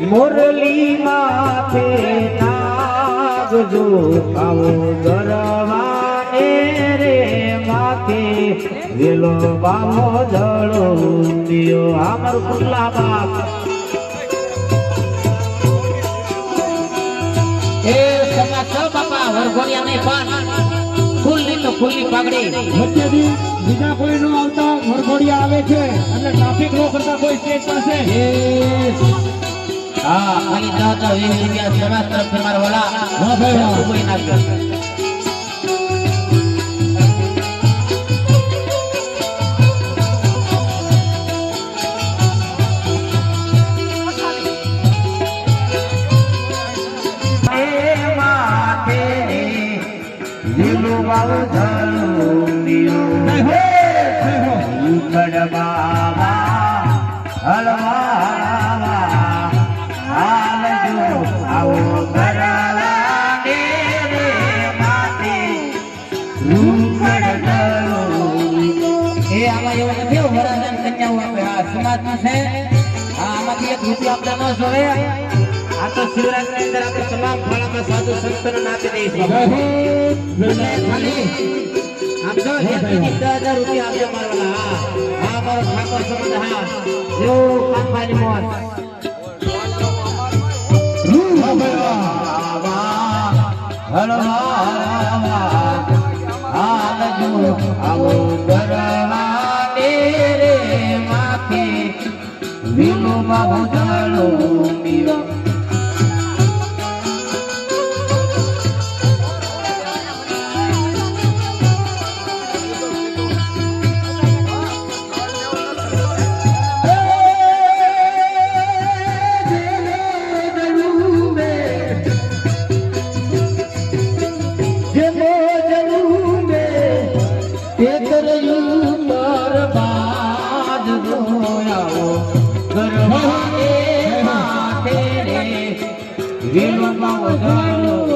मुरली माथे नागजो आओ गरवाने रे माथे वेलो बाबो जड़ो दियो हमर कुल्ला बाप ए समाचार बापा वरगोरिया ने पान खुल्ली तो खुल्ली पागड़ी વચ્ચેથી બીજા કોઈ નો આવતા વરઘોડિયા આવે છે એટલે ટ્રાફિક નો કરતા કોઈ સ્ટેજ પાસે हाँ खाली 10-20 रुपया समाज तरफ से मार वाला हाँ भाई हाँ कोई ना कर माथे नीलू बाबू धरू दियो उकड़ बाबा हलवा आओ गरवाने रे माथे उकड़ दरो ए आवा एवं નથી વરાદાન કન્યાઓ આપે આ સમાજમાં છે આ આમાંથી એક રૂપિયો આપતા ન જોવે આ તો શિવરાત્રી અંદર આપણે તમામ ફળામાં સાધુ સંતોને આપી દઈશું ખાલી આપ જો 10,000 રૂપિયા આપજો મારવાલા હા મારો ઠાકોર સંબંધ હા જો કાનભાઈની મોત आओ गरवाने रे माथे वीणु बाबू जड़ो दियो वीणु बाबू